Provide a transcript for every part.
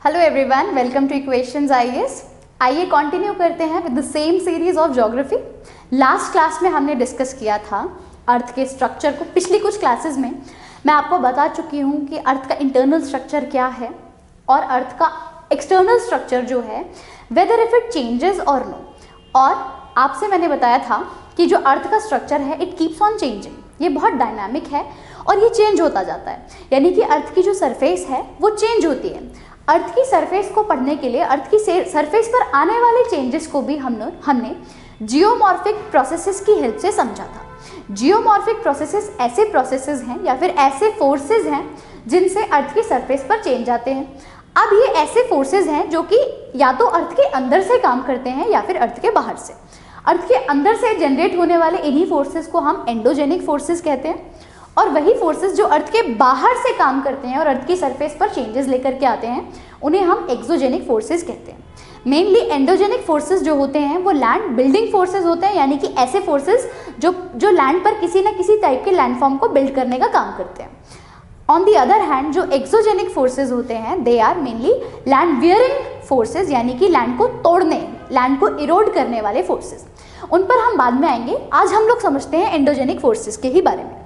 Hello everyone, welcome two equations IAS. आइए continue करते हैं with the same series of geography. Last class में हमने डिस्कस किया था अर्थ के स्ट्रक्चर को। पिछली कुछ क्लासेस में मैं आपको बता चुकी हूँ कि अर्थ का इंटरनल स्ट्रक्चर क्या है और अर्थ का एक्सटर्नल स्ट्रक्चर जो है वेदर इफ इट चेंजेस और नो। और आपसे मैंने बताया था कि जो अर्थ का स्ट्रक्चर है इट कीप्स ऑन चेंजिंग, ये बहुत डायनामिक है और ये चेंज होता जाता है, यानी कि अर्थ की जो सरफेस है वो चेंज होती है। अर्थ की सरफेस को पढ़ने के लिए अर्थ की सरफेस पर आने वाले चेंजेस को भी हमने जियोमॉर्फिक प्रोसेसेस की हेल्प से समझा था। जियोमॉर्फिक प्रोसेसेस ऐसे प्रोसेसेस हैं या फिर ऐसे फोर्सेस हैं जिनसे अर्थ की सरफेस पर चेंज आते हैं। अब ये ऐसे फोर्सेस हैं जो कि या तो अर्थ के अंदर से काम करते हैं या फिर अर्थ के बाहर से। अर्थ के अंदर से जनरेट होने वाले इन्हीं फोर्सेस को हम एंडोजेनिक फोर्सेस कहते हैं, और वही फोर्सेस जो अर्थ के बाहर से काम करते हैं और अर्थ की सरफेस पर चेंजेस लेकर के आते हैं उन्हें हम एक्सोजेनिक फोर्सेस कहते हैं। मेनली एंडोजेनिक फोर्सेस जो होते हैं वो लैंड बिल्डिंग फोर्सेस होते हैं, यानी कि ऐसे फोर्सेस जो लैंड पर किसी न किसी टाइप के लैंडफॉर्म को बिल्ड करने का काम करते हैं। ऑन दी अदर हैंड जो एक्सोजेनिक फोर्सेस होते हैं they are mainly land wearing forces, यानी कि लैंड को तोड़ने, लैंड को इरोड करने वाले फोर्सेस। उन पर हम बाद में आएंगे, आज हम लोग समझते हैं एंडोजेनिक फोर्सेस के ही बारे में।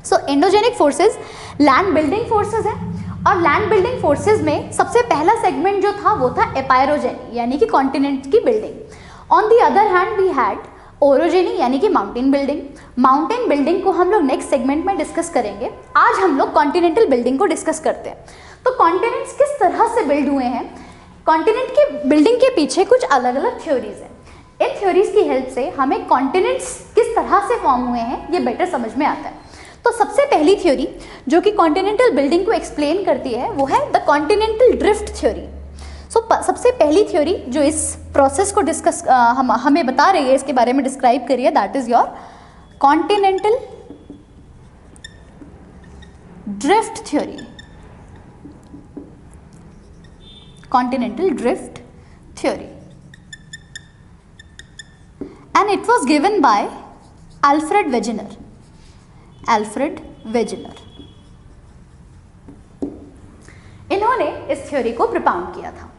So endogenic forces land building forces हैं, और लैंड बिल्डिंग फोर्सेस में सबसे पहला सेगमेंट जो था वो था एपायरोजेनी, यानी कि कॉन्टिनेंट की building. On the other hand we had orogeny, यानी कि माउंटेन बिल्डिंग। माउंटेन बिल्डिंग को हम लोग नेक्स्ट सेगमेंट में डिस्कस करेंगे। आज हम लोग कॉन्टिनेंटल बिल्डिंग को डिस्कस करते हैं। तो कॉन्टिनेंट्स किस तरह से बिल्ड हुए हैं, कॉन्टिनेंट के बिल्डिंग के पीछे कुछ अलग अलग थ्योरीज हैं। इन थ्योरीज की हेल्प से हमें कॉन्टिनेंट्स किस तरह से फॉर्म हुए हैं ये बेटर समझ में आता है। तो सबसे पहली थ्योरी जो कि कॉन्टिनेंटल बिल्डिंग को एक्सप्लेन करती है वो है द कॉन्टिनेंटल ड्रिफ्ट थ्योरी। सबसे पहली थ्योरी जो इस प्रोसेस को डिस्कस हमें बता रही है, इसके बारे में डिस्क्राइब करिए, that is your continental drift theory. Continental drift theory and it was given by Alfred Wegener. Alfred Wegener इन्होंने इस थ्योरी को प्रपाउंड किया था।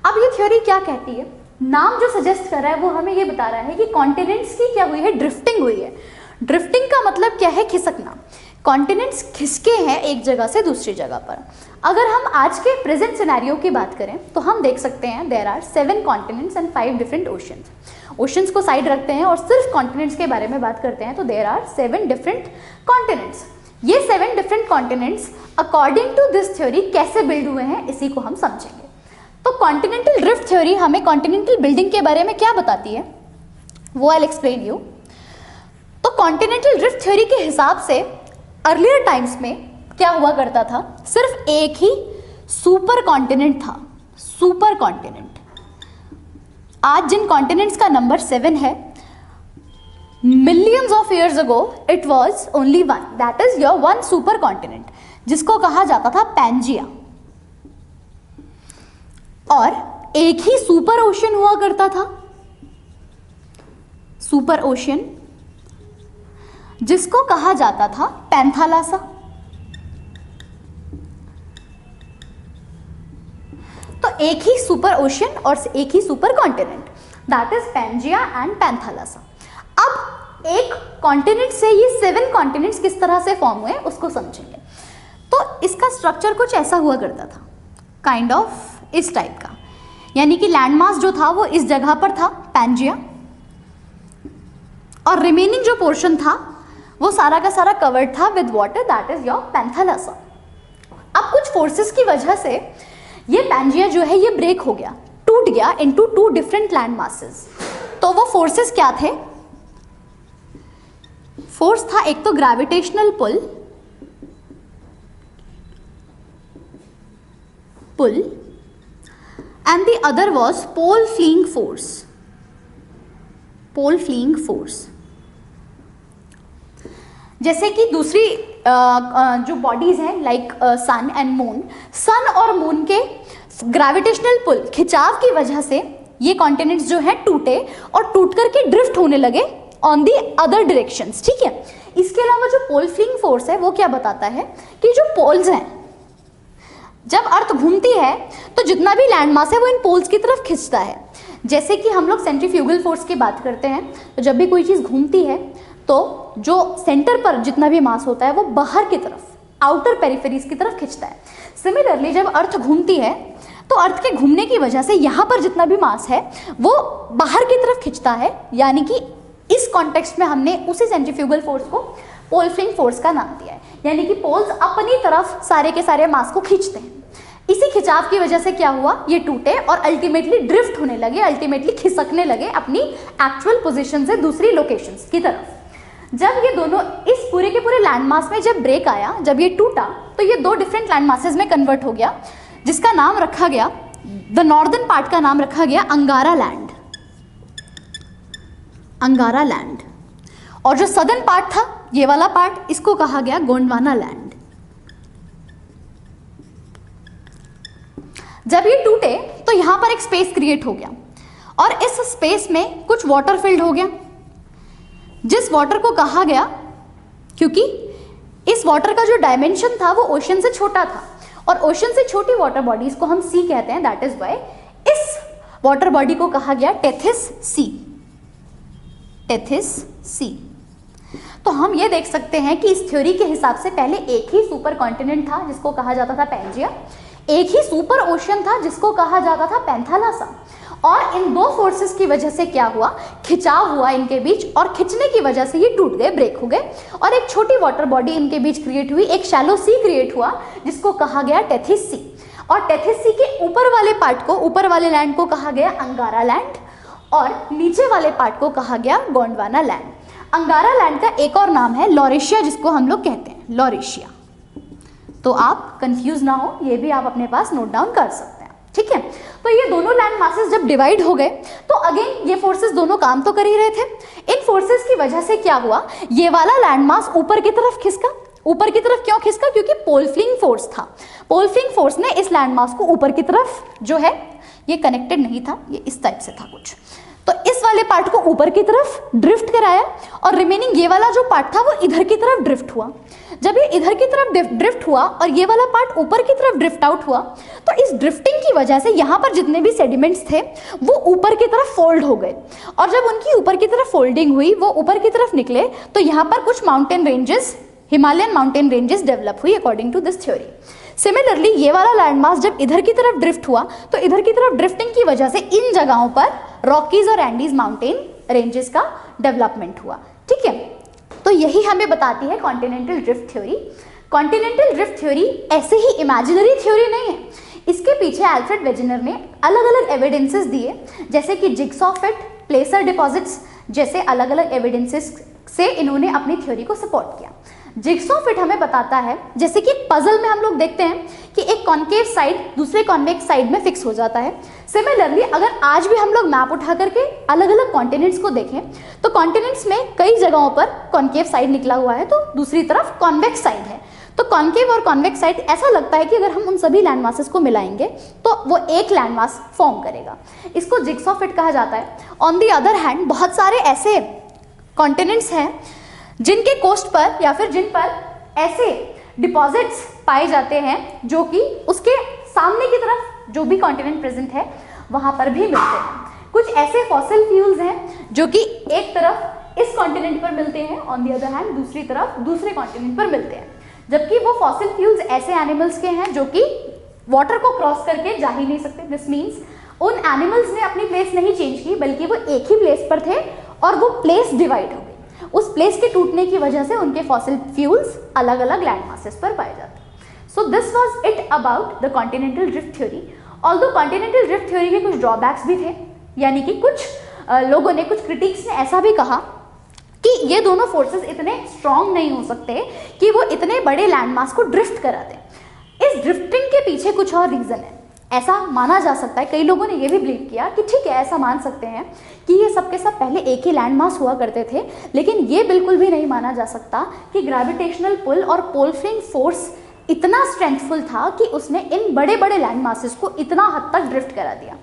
अब ये थ्योरी क्या कहती है, नाम जो सजेस्ट कर रहा है वो हमें ये बता रहा है कि कॉन्टिनेंट्स की क्या हुई है, ड्रिफ्टिंग हुई है। ड्रिफ्टिंग का मतलब क्या है, खिसकना। कॉन्टिनेंट्स खिसके हैं एक जगह से दूसरी जगह पर। अगर हम आज के प्रेजेंट सिनेरियो की बात करें तो हम देख सकते हैं there are 7 continents and 5 different oceans. Oceans को साइड रखते हैं और सिर्फ कॉन्टिनेंट्स के बारे में बात करते हैं तो देयर आर 7 डिफरेंट कॉन्टिनेंट्स। ये 7 different continents according to this theory कैसे बिल्ड हुए हैं इसी को हम समझेंगे। तो कॉन्टिनेंटल ड्रिफ्ट थ्योरी हमें कॉन्टिनेंटल बिल्डिंग के बारे में क्या बताती है वो आई विल एक्सप्लेन यू। तो कॉन्टिनेंटल ड्रिफ्ट थ्योरी के हिसाब से अर्लियर टाइम्स में क्या हुआ करता था, सिर्फ एक ही सुपर कॉन्टिनेंट था, सुपर कॉन्टिनेंट। आज जिन कॉन्टिनेंट्स का नंबर 7 है, millions of years ago it was only one, that is your one super continent जिसको कहा जाता था पैंजिया। और एक ही सुपर ओशन हुआ करता था, सुपर ओशन, जिसको कहा जाता था पैंथालासा। तो एक ही सुपर ओशन और एक ही super continent, that is Pangaea and Panthalassa. अब एक कॉन्टिनेंट से ये 7 कॉन्टिनेंट्स किस तरह से फॉर्म हुए उसको समझेंगे। तो इसका स्ट्रक्चर कुछ ऐसा हुआ करता था, काइंड ऑफ इस टाइप का, यानी कि लैंडमास जो था वो इस जगह पर था पैंजिया, और रिमेनिंग जो पोर्शन था वो सारा का सारा कवर्ड था with water, that is your Panthalassa. अब कुछ फोर्सेस की वजह से ये पैंजिया जो है ये ब्रेक हो गया, टूट गया इनटू 2 डिफरेंट लैंड मासेस। तो वो फोर्सेस क्या थे, फोर्स था एक तो gravitational pull and the other was pole fleeing force. Pole fleeing force जैसे कि दूसरी जो बॉडीज हैं like sun and moon, sun और मून के ग्रेविटेशनल पुल खिंचाव की वजह से ये कॉन्टिनेंट्स जो है टूटे और टूट करके ड्रिफ्ट होने लगे ऑन दी अदर डायरेक्शंस, ठीक है। इसके अलावा जो पोल फ्लीइंग फोर्स है वो क्या बताता है कि जो पोल्स हैं जब अर्थ घूमती है तो जितना भी लैंड मास है वो इन पोल्स की तरफ खींचता है। जैसे कि हम लोग सेंट्रीफ्यूगल फोर्स की बात करते हैं, तो जब भी कोई चीज़ घूमती है तो जो सेंटर पर जितना भी मास होता है वो बाहर की तरफ, आउटर पेरिफेरीज की तरफ खींचता है। सिमिलरली जब अर्थ घूमती है तो अर्थ के घूमने की वजह से यहाँ पर जितना भी मास है वो बाहर की तरफ खींचता है, यानी कि इस कॉन्टेक्स्ट में हमने उसी सेंट्रीफ्यूगल फोर्स को पोल फ्लिंग फोर्स का नाम दिया है, यानी कि पोल्स अपनी तरफ सारे के सारे मास को खींचते हैं। इसी खिंचाव की वजह से क्या हुआ, ये टूटे और अल्टीमेटली ड्रिफ्ट होने लगे, अल्टीमेटली खिसकने लगे अपनी एक्चुअल पोजीशन से दूसरी लोकेशंस की तरफ। जब ये दोनों इस पूरे के पूरे लैंड मास में जब ब्रेक आया, जब ये टूटा, तो ये दो डिफरेंट लैंड मासेस में कन्वर्ट हो गया, जिसका नाम रखा गया, द नॉर्दर्न पार्ट का नाम रखा गया अंगारा लैंड, अंगारा लैंड, और जो सदर्न पार्ट था, ये वाला पार्ट, इसको कहा गया गोंडवाना लैंड। जब ये टूटे तो यहां पर एक स्पेस क्रिएट हो गया और इस स्पेस में कुछ वाटर फिल्ड हो गया, जिस वाटर को कहा गया, क्योंकि इस वाटर का जो डायमेंशन था वो ओशन से छोटा था और ओशन से छोटी वाटर बॉडीज को हम सी कहते हैं, दैट इज व्हाई इस वाटर बॉडी को कहा गया टेथिस सी, टेथिस सी। तो हम ये देख सकते हैं कि इस थ्योरी के हिसाब से पहले एक ही सुपर कॉन्टिनेंट था जिसको कहा जाता था पैंजिया, एक ही सुपर ओशन था जिसको कहा जाता था पैंथालासा, और इन दो फोर्सेस की वजह से क्या हुआ, खिंचाव हुआ इनके बीच, और खिंचने की वजह से ये टूट गए, ब्रेक हो गए, और एक छोटी वाटर बॉडी इनके बीच क्रिएट हुई, एक शैलो सी क्रिएट हुआ जिसको कहा गया टेथिस सी। और टेथिस सी के ऊपर वाले पार्ट को, ऊपर वाले लैंड को कहा गया अंगारा लैंड, और नीचे वाले पार्ट को कहा गया गोंडवाना लैंड। अंगारा लैंड का एक और नाम है लॉरेशिया, जिसको हम लोग कहते हैं लॉरेशिया। तो आप कंफ्यूज ना हो, ये भी आप अपने पास नोट डाउन कर सकते हैं, ठीक है। तो ये दोनों लैंड मासेस जब डिवाइड हो गए तो अगेन ये फोर्सेस दोनों काम तो कर ही रहे थे। इन फोर्सेस की वजह से क्या हुआ, ये वाला लैंड मास ऊपर की तरफ खिसका। ऊपर की तरफ क्यों खिसका, क्योंकि पोल फ्लिंग फोर्स था। पोल फ्लिंग फोर्स ने इस लैंड मास को ऊपर की तरफ, जो है ये कनेक्टेड नहीं था, ये इस टाइप से था कुछ, तो इस वाले पार्ट को ऊपर की तरफ ड्रिफ्ट कराया और रिमेनिंग ये वाला जो पार्ट था वो इधर की तरफ ड्रिफ्ट हुआ। जब ये इधर की तरफ ड्रिफ्ट हुआ और ये वाला पार्ट ऊपर की तरफ ड्रिफ्ट आउट हुआ, तो इस ड्रिफ्टिंग की वजह से यहाँ पर जितने भी सेडिमेंट्स थे वो ऊपर की तरफ फोल्ड हो गए, और जब उनकी ऊपर की तरफ फोल्डिंग हुई, वो ऊपर की तरफ निकले, तो यहाँ पर कुछ mountain ranges, Himalayan mountain ranges develop हुई according to this theory. Similarly ये वाला लैंडमास जब इधर की तरफ ड्रिफ्ट हुआ, तो इधर की तरफ ड्रिफ्टिंग की वजह से इन जगहों पर रॉकीज और एंडीज माउंटेन रेंजेस का डेवलपमेंट हुआ, ठीक है। तो यही हमें बताती है continental drift theory. Continental drift theory ऐसे ही इमेजिनरी थ्योरी नहीं है, इसके पीछे अल्फ्रेड वेजेनर ने अलग अलग एविडेंसेस दिए, जैसे कि जिग्सॉ फिट, प्लेसर डिपॉजिट्स जैसे अलग अलग एविडेंसेस से इन्होंने अपनी थ्योरी को सपोर्ट किया। जिग्सॉ फिट हमें बताता है, जैसे कि एक पजल में हम लोग देखते हैं कि एक कॉन्केव साइड दूसरे कॉन्वेक्स साइड में फिक्स हो जाता है। सिमिलरली अगर आज भी हम लोग मैप उठा करके अलग अलग कॉन्टिनेंट्स को देखें, तो कॉन्टिनेंट्स में कई जगहों पर कॉन्केव साइड निकला हुआ है, तो दूसरी तरफ कॉन्वेक्स साइड है। तो कॉन्केव और कॉन्वेक्स साइड ऐसा लगता है कि अगर हम उन सभी लैंड मासेस को मिलाएंगे तो वो एक लैंड मास फॉर्म करेगा, इसको जिग्सॉ फिट कहा जाता है। ऑन दी अदर हैंड बहुत सारे ऐसे कॉन्टिनेंट्स हैं जिनके कोस्ट पर या फिर जिन पर ऐसे डिपॉजिट्स पाए जाते हैं जो कि उसके सामने की तरफ जो भी कॉन्टिनेंट प्रेजेंट है वहां पर भी मिलते हैं। कुछ ऐसे फॉसिल फ्यूल्स हैं जो कि एक तरफ इस कॉन्टिनेंट पर मिलते हैं, ऑन दी अदर हैंड दूसरी तरफ दूसरे कॉन्टिनेंट पर मिलते हैं, जबकि वो फॉसिल फ्यूल्स ऐसे एनिमल्स के हैं जो कि वाटर को क्रॉस करके जा ही नहीं सकते। दिस मीन्स उन एनिमल्स ने अपनी प्लेस नहीं चेंज की, बल्कि वो एक ही प्लेस पर थे और वो प्लेस डिवाइड हो गई। उस प्लेस के टूटने की वजह से उनके फॉसिल फ्यूल्स अलग अलग लैंड मासेस पर पाए जाते हैं। So this was it about the continental drift theory. Although continental drift theory के कुछ ड्रॉबैक्स भी थे, यानी कि कुछ लोगों ने, कुछ क्रिटिक्स ने ऐसा भी कहा कि ये दोनों फोर्सेस इतने स्ट्रांग नहीं हो सकते कि वो इतने बड़े लैंडमास को ड्रिफ्ट करा दें। इस ड्रिफ्टिंग के पीछे कुछ और रीजन है, ऐसा माना जा सकता है। कई लोगों ने ये भी बिलीव किया कि ठीक है, ऐसा मान सकते हैं कि ये सब के सब पहले एक ही लैंडमास हुआ करते थे, लेकिन ये बिल्कुल भी नहीं माना जा सकता कि ग्रेविटेशनल पुल और पोल फ्लिंग फोर्स इतना स्ट्रेंथफुल था कि उसने इन बड़े बड़े लैंड मासेस को इतना हद तक ड्रिफ्ट करा दिया।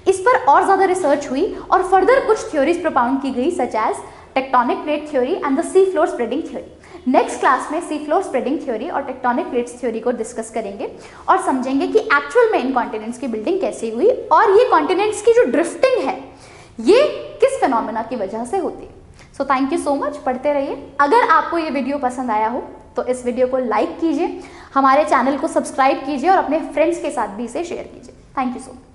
इस पर और ज़्यादा रिसर्च हुई और फर्दर कुछ थ्योरीज प्रोपाउंड की गई, such as tectonic plate theory and the sea floor spreading theory. Next class में सी फ्लोर स्प्रेडिंग थ्योरी और टेक्टोनिक प्लेट्स थ्योरी को डिस्कस करेंगे और समझेंगे कि एक्चुअल में इन कॉन्टिनेंट्स की बिल्डिंग कैसे हुई और ये कॉन्टिनेंट्स की जो ड्रिफ्टिंग है ये किस फिनोमेना की वजह से होती है। So thank you so much, पढ़ते रहिए। अगर आपको ये वीडियो पसंद आया हो तो इस वीडियो को लाइक कीजिए, हमारे चैनल को सब्सक्राइब कीजिए और अपने फ्रेंड्स के साथ भी इसे शेयर कीजिए। Thank you so much.